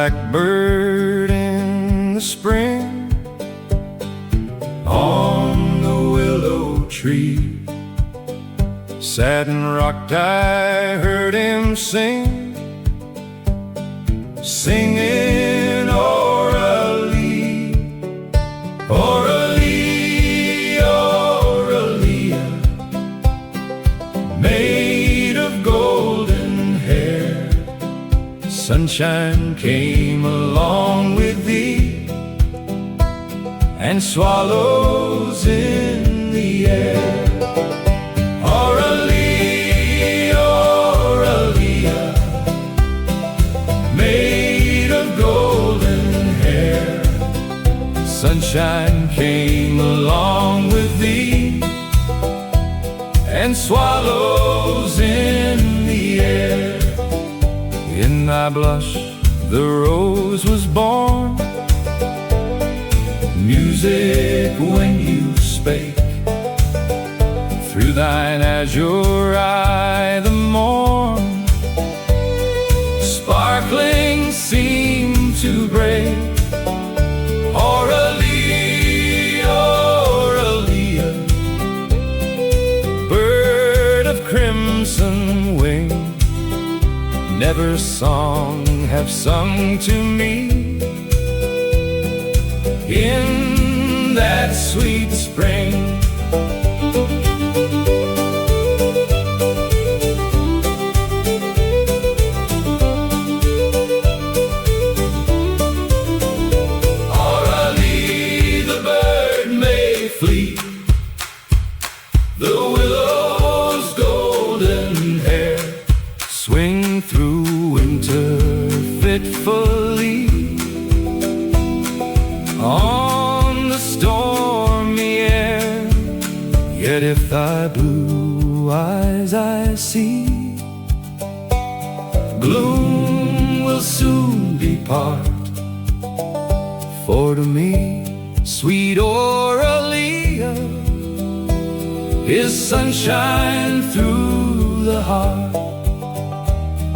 blackbird in the spring on the willow tree. Sat and rocked, I heard him sing, singing Oralee, Oralee, Oralee, made of golden hair. Sunshine came along with thee, and swallows in the air. Oralee, Oralee, made of golden hair. Sunshine came along with thee, and swallows in the air. In thy blush the rose was born, music when you spake. Through thine azure eye the morn sparkling seemed to break. Oralee, Oralee, bird of crimson wing, never song have sung to me in that sweet spring. Oralee, the bird may flee, the willow's golden hair swing through winter fitfully on the stormy air. Yet if thy blue eyes I see, gloom will soon depart. For to me, sweet Oralee, is sunshine through the heart.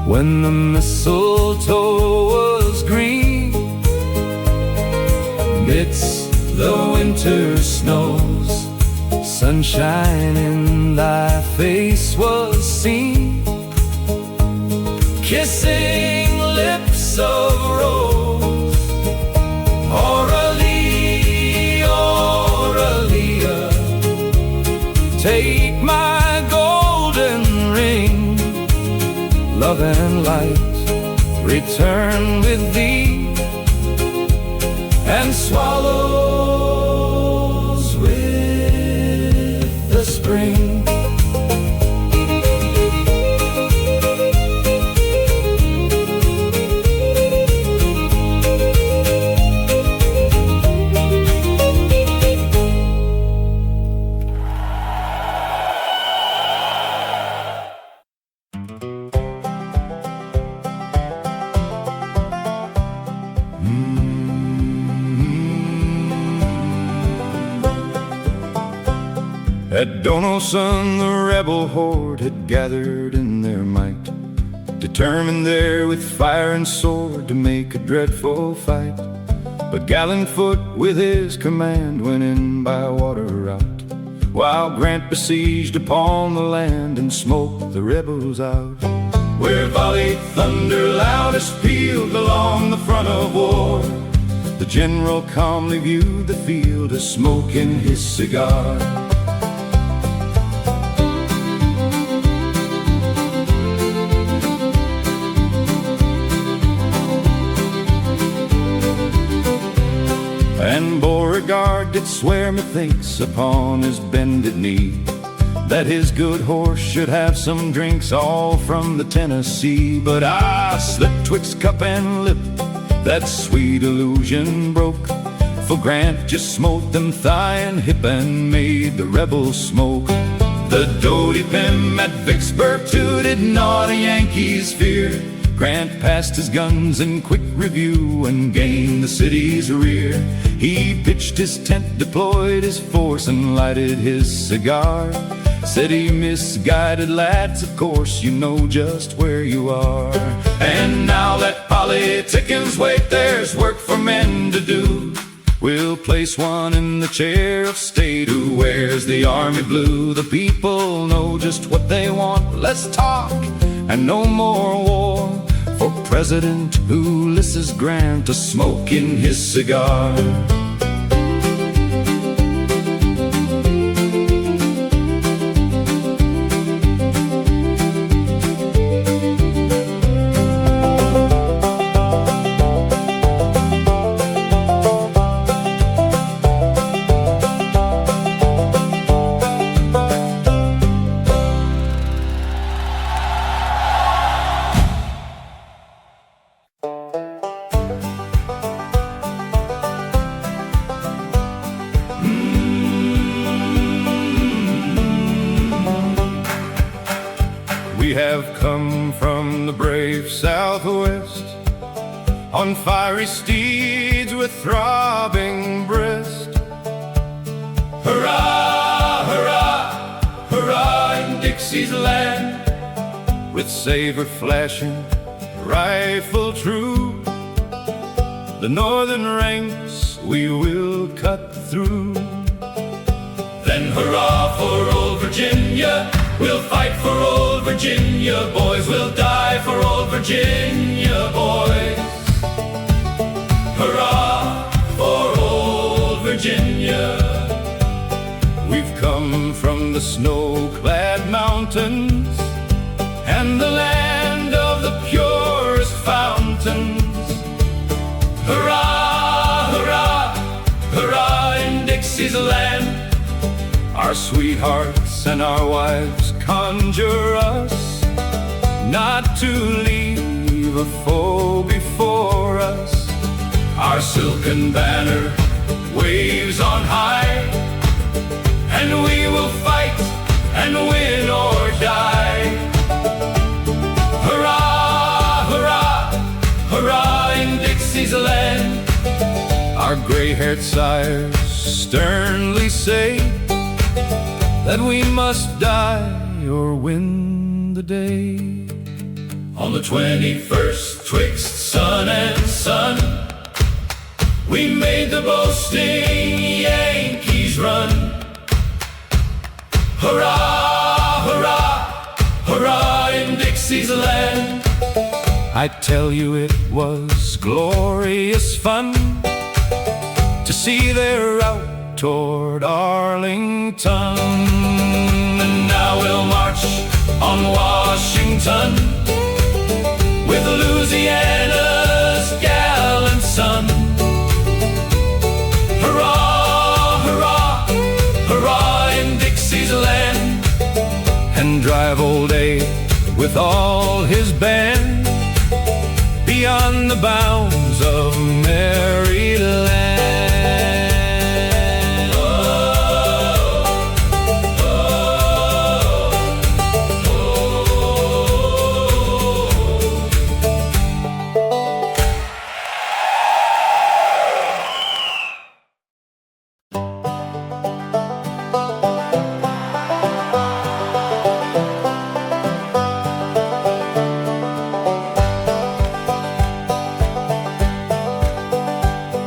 When the mistletoe was green midst the winter snows, sunshine in thy face was seen, kissing lips of rose. Oralee, Oralee, take my golden ring, love and light return with thee, and swallows with the spring. At dawn o' sun the rebel horde had gathered in their might, determined there with fire and sword to make a dreadful fight. But gallant Foot with his command went in by water route, while Grant besieged upon the land and smoked the rebels out. Where volley thunder loudest pealed along the front of war, the general calmly viewed the field, a smoking his cigar. And Beauregard did swear, methinks, upon his bended knee, that his good horse should have some drinks all from the Tennessee. But slipped twixt cup and lip, that sweet illusion broke, for Grant just smote them thigh and hip and made the rebels smoke. The Doty Pim at Vicksburg too did not a Yankee's fear. Grant passed his guns in quick review and gained the city's rear. He pitched his tent, deployed his force, and lighted his cigar. Said, "Ye misguided lads, of course you know just where you are. And now let politicians wait, there's work for men to do. We'll place one in the chair of state who wears the army blue. The people know just what they want. Let's talk and no more war. For President Ulysses Grant to smoke in his cigar. We have come from the brave Southwest on fiery steeds with throbbing breast. Hurrah, hurrah, hurrah in Dixie's land, with saber flashing, rifle true. The northern ranks we will cut through. Then hurrah for old Virginia, we'll fight for old Virginia, boys. We'll die for old Virginia, boys. Hurrah for old Virginia. We've come from the snow-clad mountains and the land of the purest fountains. Hurrah, hurrah, hurrah in Dixie's land. Our sweethearts and our wives conjure us not to leave a foe before us. Our silken banner waves on high, and we will fight and win or die. Hurrah, hurrah, hurrah in Dixie's land. Our gray-haired sires sternly say that we must die or win the day. On the 21st, twixt sun and sun, we made the boasting Yankees run. Hurrah, hurrah, hurrah in Dixie's land. I tell you it was glorious fun to see their route toward Arlington. And now we'll march on Washington with Louisiana's gallant son. Hurrah, hurrah, hurrah in Dixie's land. And drive old Abe with all his band beyond the bounds of Maryland.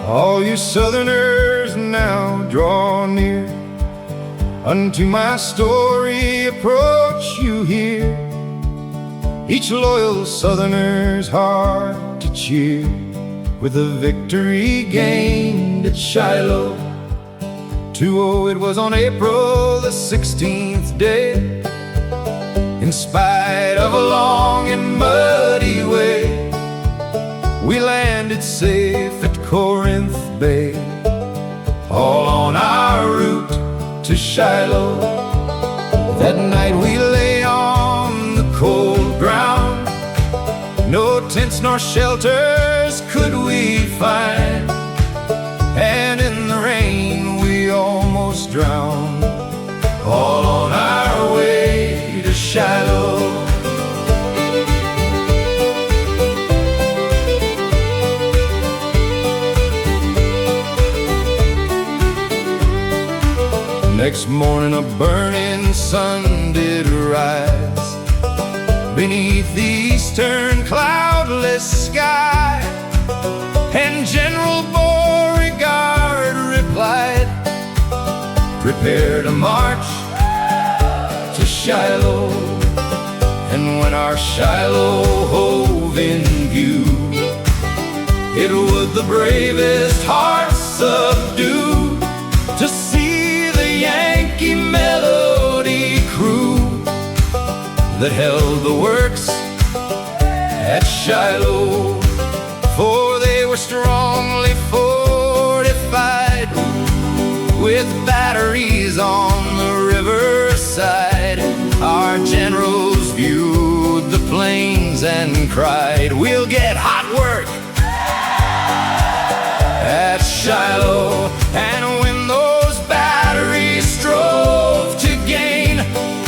All you Southerners now draw near, unto my story approach you here. Each loyal Southerner's heart to cheer, with the victory gained at Shiloh. 2-0 it was on April the 16th day. In spite of a long and muddy way, we landed safe at Corinth Bay, all on our route to Shiloh. That night we lay on the cold ground, no tents nor shelters could we find, and in the rain we almost drowned, all on our way to Shiloh. Next morning a burning sun did rise, beneath the eastern cloudless sky. And General Beauregard replied, prepare to march to Shiloh. And when our Shiloh hove in view, it would the bravest hearts subdue to see the Yankee Melody crew that held the works at Shiloh. For they were strongly fortified with batteries on the riverside. Our generals viewed the plains and cried, we'll get hot work at Shiloh. And when those batteries strove to gain,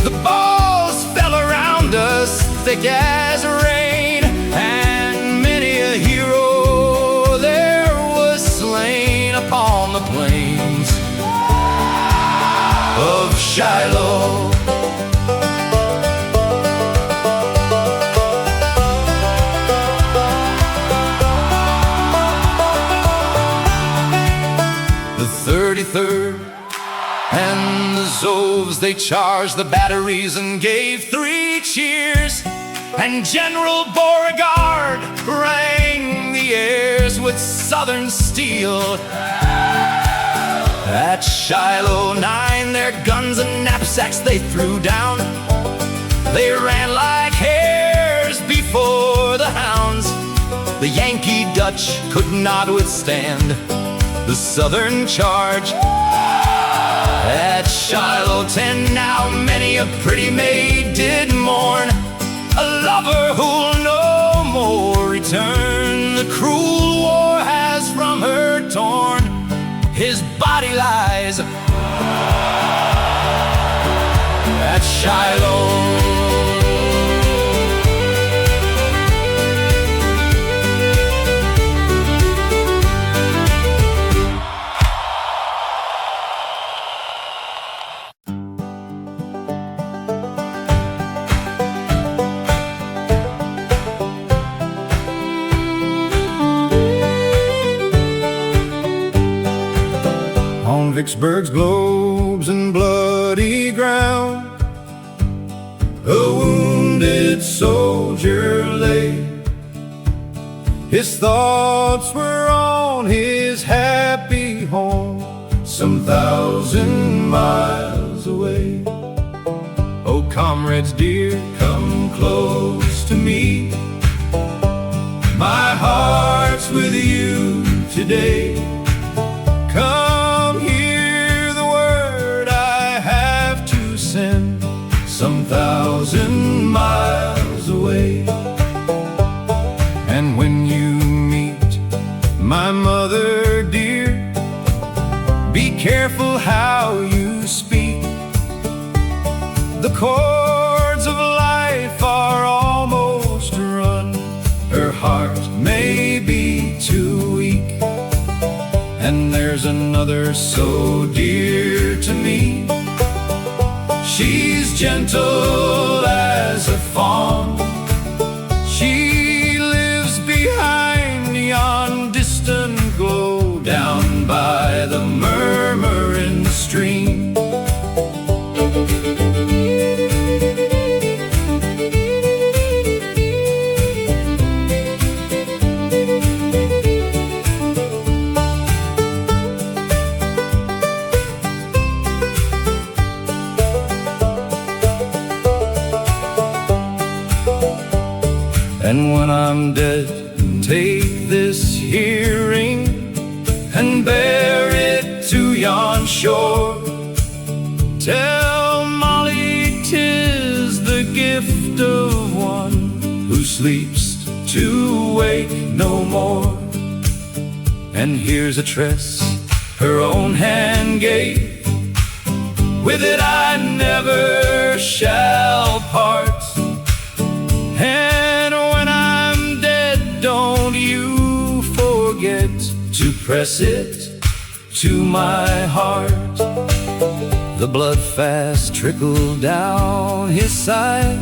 the balls fell around us thick as rain, and many a hero there was slain upon the plains of Shiloh. The 33rd and the Zoves, they charged the batteries and gave 3 cheers. And General Beauregard rang the airs with southern steel. At Shiloh 9, their guns and knapsacks they threw down. They ran like hares before the hounds. The Yankee Dutch could not withstand the southern charge. At Shiloh 10 now many a pretty maid did mourn, a lover who'll no more return. The cruel war has from her torn, his body lies at Shiloh. On Vicksburg's globes and bloody ground, a wounded soldier lay. His thoughts were on his happy home, some 1,000 miles away. Oh, comrades dear, come close to me. My heart's with you today. Come hear the word I have to send, some 1,000 miles away. And when you meet my mother dear, be careful how you speak. The chords of life are almost run, her heart may be too weak. And there's another so dear to me, she's gentle as a fawn. She lives behind yon distant glow, down by the murmuring stream. And when I'm dead, take this here ring and bear it to yon shore. Tell Molly 'tis the gift of one who sleeps to wake no more. And here's a tress her own hand gave, with it I never shall part. And when I'm dead, don't you forget to press it to my heart. The blood fast trickled down his side,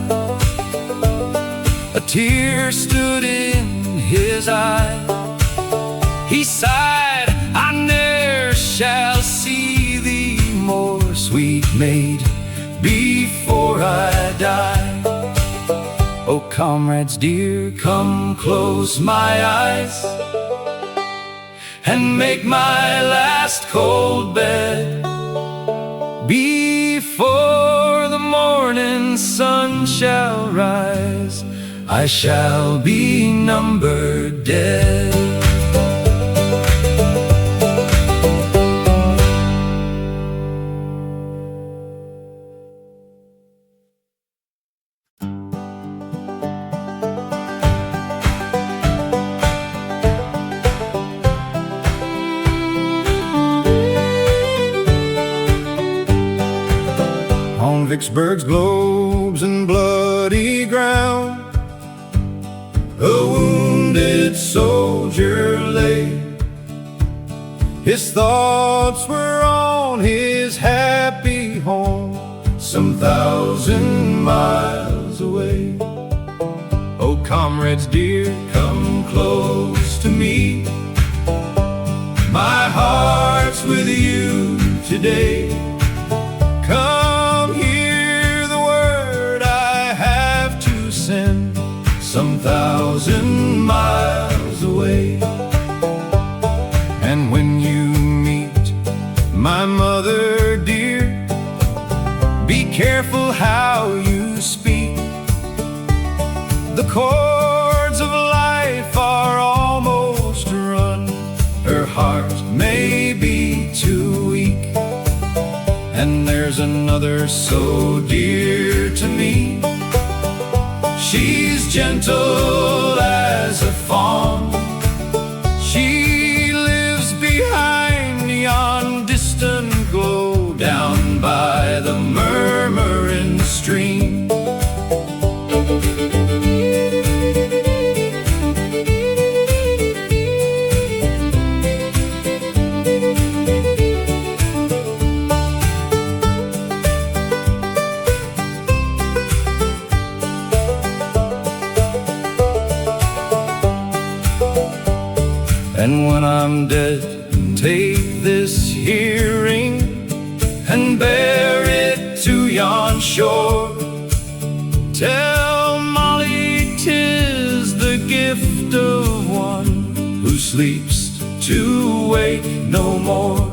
A tear stood in his eye. He sighed, I ne'er shall see thee more, sweet maid, before I die. Oh, comrades dear, come close my eyes and make my last cold bed. Before the morning sun shall rise, I shall be numbered dead. On Vicksburg's globes and bloody ground, a wounded soldier lay. His thoughts were on his happy home, some 1,000 miles away. Oh, comrades dear, come close to me. My heart's with you today. Come hear the word I have to send, some 1,000 miles away. And when you meet my mother dear, be careful how you speak. The chords of life are almost run. Her heart may be too weak, and there's another so dear to me. She's gentle as a fawn. She lives behind yon distant glow, down by the murmuring stream. And when I'm dead, take this here ring and bear it to yon shore. Tell Molly 'tis the gift of one who sleeps to wake no more.